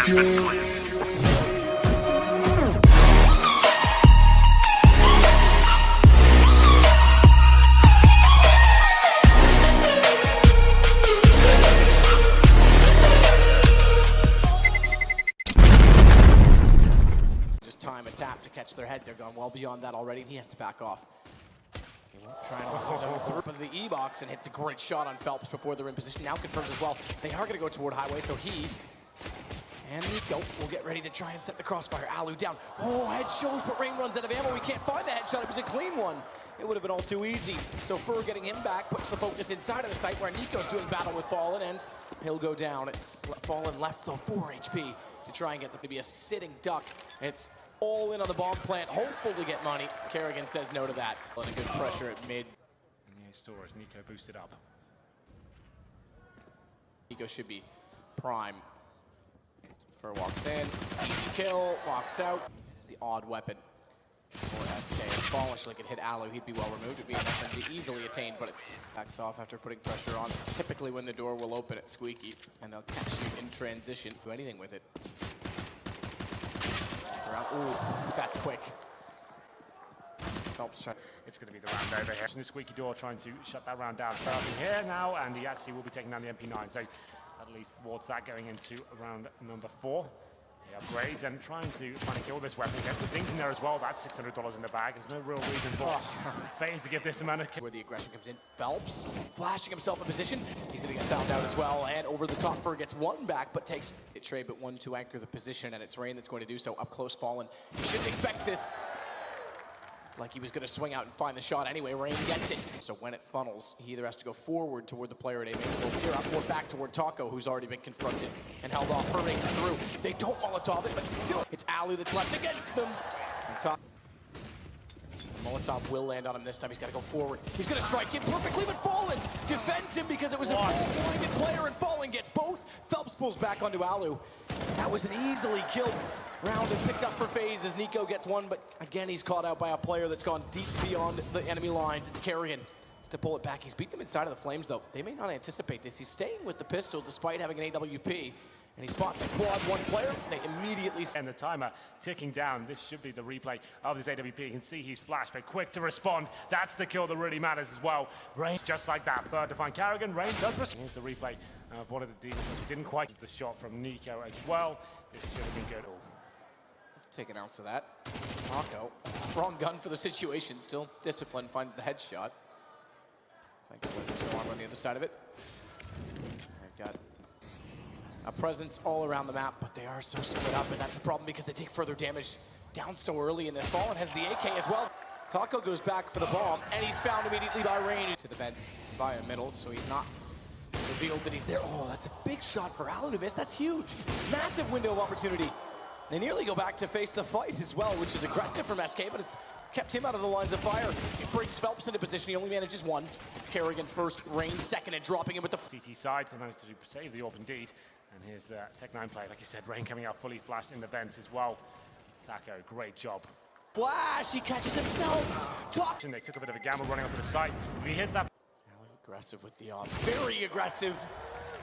Time a tap to catch their head. They're going well beyond that already, and he has to back off. He won't try and hold them through of the E-box and hits a great shot on Phelps before they're in position. Now confirms as well. They are going to go toward Highway, so he and Nico will get ready to try and set the crossfire. Alu down. Oh, head shows, but Rain runs out of ammo. We can't find the headshot. It was a clean one. It would have been all too easy. So Fur getting him back puts the focus inside of the site where Nico's doing battle with Fallen, and he'll go down. It's Fallen left though 4 HP to try and get them to be a sitting duck. It's all in on the bomb plant, hopeful to get money. Kerrigan says no to that. And a good pressure at mid. Yeah, stores. Nico boosted up. Nico should be prime. Fur walks in, easy kill, walks out. The odd weapon for SK. If Fallen could hit Alu, he'd be well removed. It'd be an SMG easily attained, but it's backs off after putting pressure on. It's typically when the door will open at Squeaky, and they'll catch you in transition. Do anything with it. Ooh, that's quick. Phelps try. It's going to be the round over here. And the Squeaky door trying to shut that round down. Starting here now, and he actually will be taking down the MP9. So at least towards that going into round number 4. He upgrades and trying to kill this weapon. Gets the dink in there as well. That's $600 in the bag. There's no real reason for FaZe to give this amount of kill. Where the aggression comes in, Phelps flashing himself in position. He's going to get found out as well, and over the top, Fur gets 1 back, but takes a trade, but 1 to anchor the position, and it's Rain that's going to do so. Up close, Fallen. You shouldn't expect this. Like he was going to swing out and find the shot anyway. Rain gets it. So when it funnels, he either has to go forward toward the player at A main, or back toward Taco, who's already been confronted and held off. Fur makes it through. They don't Molotov it, but still, it's Alu that's left against them. And Molotov will land on him this time. He's got to go forward. He's going to strike it perfectly, but Fallen defends him because it was a ball-minded player, and Fallen gets both. Phelps pulls back onto Alu. That was an easily killed round and picked up for FaZe as Nico gets 1, but again, he's caught out by a player that's gone deep beyond the enemy lines. It's Kerrigan to pull it back. He's beat them inside of the flames, though. They may not anticipate this. He's staying with the pistol despite having an AWP. And he spots a quad 1 player. They immediately... And the timer ticking down. This should be the replay of this AWP. You can see he's flashed, but quick to respond. That's the kill that really matters as well. Rain, just like that. Third to find Kerrigan. Rain does respond. Here's the replay of one of the demons, which didn't quite the shot from Nico as well. This should have been good. Take an ounce of that. Taco. Wrong gun for the situation. Still disciplined. Finds the headshot. Thankfully, on the other side of it. They've got a presence all around the map, but they are so split up, and that's the problem because they take further damage down so early in this. Fallen has the AK as well. Taco goes back for the bomb, and he's found immediately by Rain to the vents via middle, so he's not revealed that he's there. Oh, that's a big shot for Alu to miss. That's huge. Massive window of opportunity. They nearly go back to face the fight as well, which is aggressive from SK, but it's kept him out of the lines of fire. It brings Phelps into position. He only manages 1. It's Kerrigan first, Rain second, and dropping him with the CT side. They managed to save the AWP indeed. And here's the Tech-9 play. Like you said, Rain coming out fully flashed in the vents as well. Taco, great job. Flash, he catches himself. They took a bit of a gamble running onto the site. If he hits that... Aggressive with the off. Very aggressive.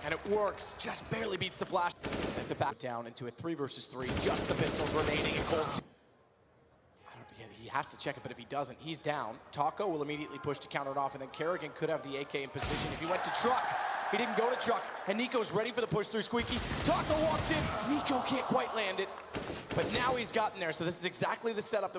And it works. Just barely beats the flash. And the back down into a 3 versus 3. Just the pistols remaining in cold. He has to check it, but if he doesn't, he's down. Taco will immediately push to counter it off, and then Kerrigan could have the AK in position if he went to truck. He didn't go to truck, and Nico's ready for the push through Squeaky. Taco walks in. Nico can't quite land it, but now he's gotten there, so this is exactly the setup.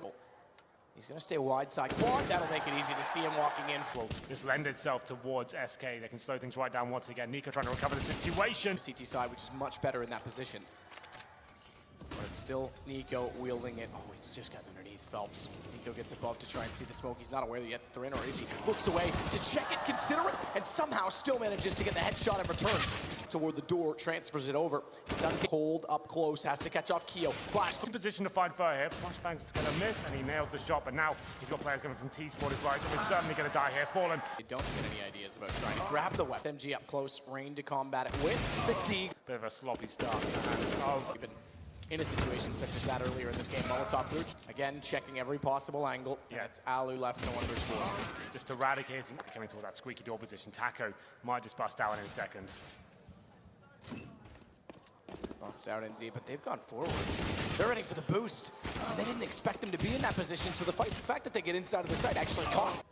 He's going to stay wide side quad. That'll make it easy to see him walking in. Just lend itself towards SK. They can slow things right down once again. Nico trying to recover the situation. CT side, which is much better in that position. But it's still Nico wielding it. Oh, he's just gotten underneath Phelps. Nico gets above to try and see the smoke. He's not aware yet that they're in, or is he? Looks away to check it, consider it, and somehow still manages to get the headshot in return. Toward the door, transfers it over. Done cold up close, has to catch off Keo. Flash. In position to find Fur here. Flashbang's going to miss, and he nails the shot, but now he's got players coming from T-Sport as right, so he's certainly going to die here. Fallen. They don't get any ideas about trying to grab the weapon. MG up close, Rain to combat it with fatigue. Bit of a sloppy start. And in a situation such as that earlier in this game, Molotov through. Again, checking every possible angle. Yeah, it's Alu left in 1 versus 4. Just eradicating, coming towards that Squeaky door position. Taco might just bust out in a second. Crossed out indeed, but they've gone forward. They're ready for the boost. And they didn't expect them to be in that position, so the fact that they get inside of the site actually costs.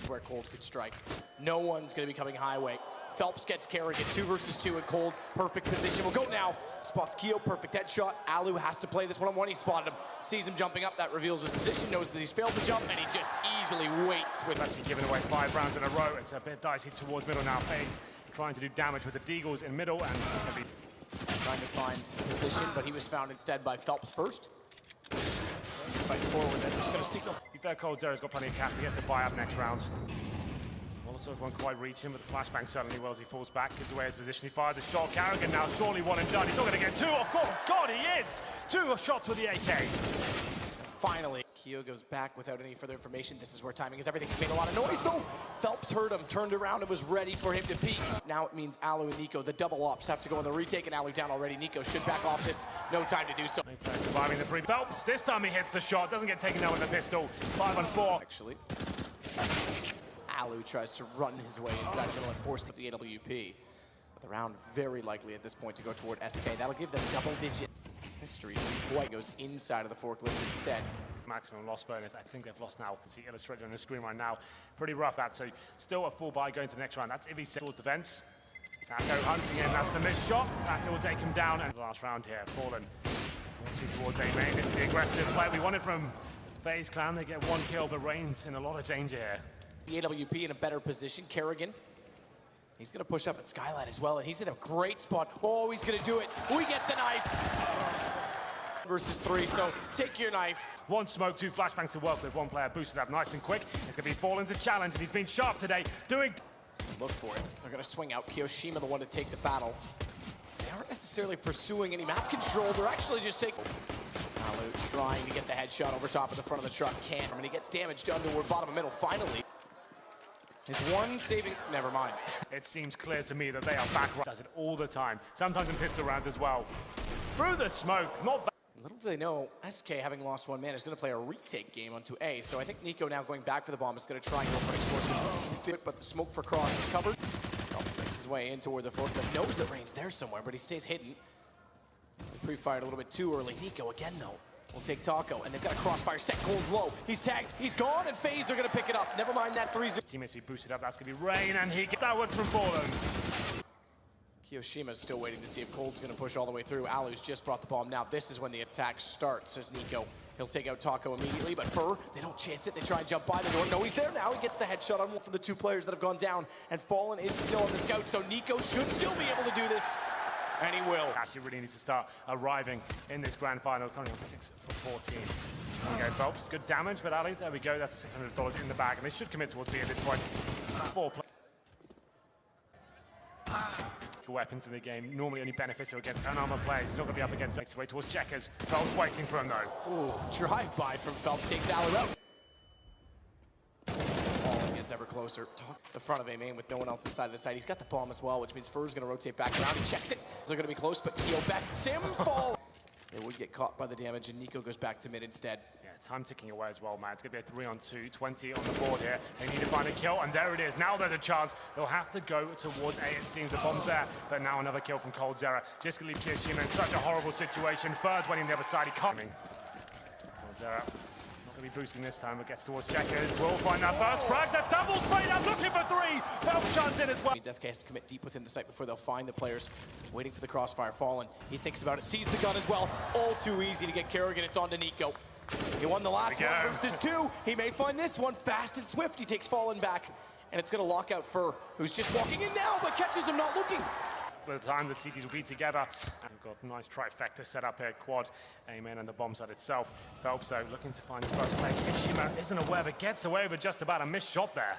Where Cold could strike. No one's going to be coming highway. Phelps gets Kerrigan, 2 versus 2, and Cold, perfect position. We'll go now. Spots Keo, perfect headshot. Alu has to play this one-on-one. He spotted him. Sees him jumping up. That reveals his position. Knows that he's failed to jump, and he just easily waits with. Actually giving away 5 rounds in a row. It's a bit dicey towards middle now. FaZe trying to do damage with the Deagles in middle, and trying to find position, but he was found instead by Phelps first. Fights forward. That's just going to signal. To be fair, Coldzera's got plenty of cap. He has to buy up next round. Molotov won't quite reach him, but the flashbang certainly will as he falls back, gives away his position. He fires a shot. Kerrigan now surely one and done. He's not going to get 2. Oh, God, he is! 2 shots with the AK. Finally, Keo goes back without any further information. This is where timing is everything. He's made a lot of noise, though. Phelps heard him, turned around, and was ready for him to peek. Now it means Alu and Nico, the double ops, have to go on the retake, and Alu down already. Nico should back off this. No time to do so. Surviving the pre. Phelps, this time he hits the shot. Doesn't get taken down with the pistol. 5 on 4. Actually, Alu tries to run his way inside the middle and force the AWP. But the round very likely at this point to go toward SK. That'll give them double-digit history. White goes inside of the forklift instead. Maximum loss bonus. I think they've lost now. See illustrated on the screen right now. Pretty rough that. So still a full buy going to the next round. That's if he settles defense. Taco hunting in. That's the missed shot. Taco will take him down. And the last round here, Fallen. Watching towards A main. This is the aggressive play we wanted from FaZe Clan. They get 1 kill, but Reigns in a lot of danger here. The AWP in a better position. Kerrigan. He's going to push up at Skylight as well, and he's in a great spot. Oh, he's going to do it. We get the knife. Versus 3, so take your knife. 1 smoke, 2 flashbangs to work with. 1 player boosted up nice and quick. It's going to be Fallen's a challenge, and he's been sharp today. Look for it. They're going to swing out. Kiyoshima the one to take the battle. They aren't necessarily pursuing any map control. They're actually just taking... Alu trying to get the headshot over top of the front of the truck. Can't. And he gets damaged underward, bottom of middle, finally. His one saving... Never mind. It seems clear to me that they are back. Does it all the time. Sometimes in pistol rounds as well. Through the smoke, not bad. Little do they know, SK, having lost 1 man, is going to play a retake game onto A. So I think Nico now going back for the bomb is going to try and go for an explosive fit, but the smoke for Cross is covered. Oh, makes his way in toward the forklift. Knows that Reigns there somewhere, but he stays hidden. They pre-fired a little bit too early. Nico again, though, will take Taco, and they've got a crossfire set. Cold's low. He's tagged. He's gone, and FaZe are going to pick it up. Never mind that 3-0. Teammates be boosted up. That's going to be Rain, and he gets that one from Fallen. Kiyoshima's still waiting to see if Cold's going to push all the way through. Alu's just brought the bomb. Now this is when the attack starts, says Nico. He'll take out Taco immediately, but Fur, they don't chance it. They try and jump by the door. No, he's there now. He gets the headshot on one of the 2 players that have gone down, and Fallen is still on the scout, so Nico should still be able to do this, and he will. Actually really needs to start arriving in this grand final, coming on 6 for 14. There we go, Phelps. Good damage, but Ali, there we go. That's the $600 in the bag, and they should commit towards B at this point. 4 weapons in the game, normally only beneficial against unarmored players. He's not going to be up against it. Way towards checkers. Phelps waiting for him though. Ooh, drive-by from Phelps takes Alu out. Ball gets ever closer. The front of A main with no one else inside the site. He's got the bomb as well, which means Fur's going to rotate back around. He checks it. They're going to be close, but Keo bests him. Ball. They would get caught by the damage, and Nico goes back to mid instead. Yeah, time ticking away as well, man. It's going to be a 3-on-2, 20 on the board here. They need to find a kill, and there it is. Now there's a chance. They'll have to go towards A. It seems the bomb's there, but now another kill from Coldzera. Just going to leave Kiyoshima in such a horrible situation. Third's waiting on the other side. He can't. Coldzera not going to be boosting this time, but gets towards checkers. We'll find that first frag. The double sprayed up, looking for 3. Phelps chance in as well. SK has to commit deep within the site before they'll find the players. Waiting for the crossfire. Fallen. He thinks about it, sees the gun as well. All too easy to get Kerrigan. It's on to Nico. He won the last one versus 2. He may find this one fast and swift. He takes Fallen back, and it's going to lock out Fur, who's just walking in now, but catches him not looking. By the time the CTs will be together, and we've got a nice trifecta set up here, quad, Amen, and the bomb site itself. Phelps, though, looking to find his first play. Kishima isn't aware, but gets away with just about a missed shot there.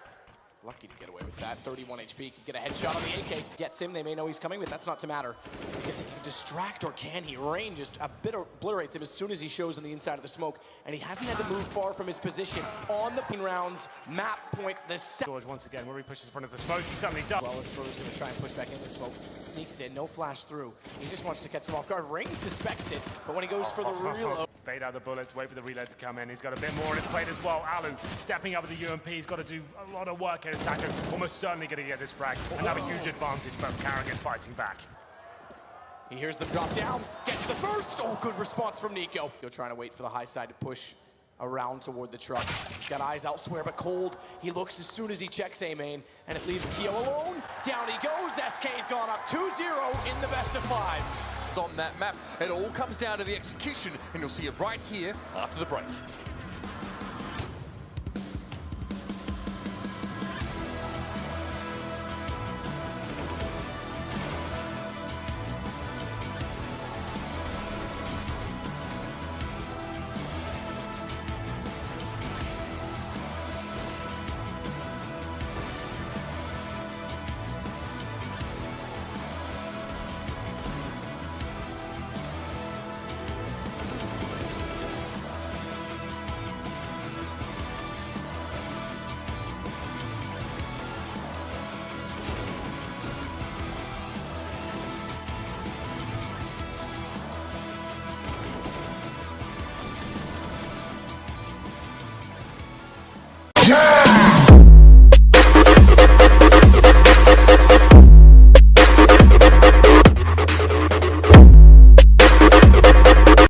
Lucky to get away with that. 31 HP, can get a headshot on the AK. Gets him, they may know he's coming, but that's not to matter. Because he can distract, or can he? Rain just a bit obliterates him as soon as he shows on the inside of the smoke. And he hasn't had to move far from his position on the pin rounds. Map point, the George once again, where he pushes in front of the smoke, he suddenly does. Well, as Fur's going to try and push back in the smoke. Sneaks in, no flash through. He just wants to catch him off guard. Rain suspects it, but when he goes for the reload. Bait out the bullets, wait for the reload to come in. He's got a bit more on his plate as well. Alu stepping up with the UMP. He's got to do a lot of work here. His Taco almost certainly going to get this frag. Another huge advantage, but Kerrigan fighting back. He hears them drop down, gets the first. Oh, good response from Nico. Nico trying to wait for the high side to push around toward the truck. He's got eyes elsewhere, but cold. He looks as soon as he checks A main, and it leaves Keo alone. Down he goes. SK's gone up 2-0 in the best of 5. On that map, it all comes down to the execution, and you'll see it right here after the break.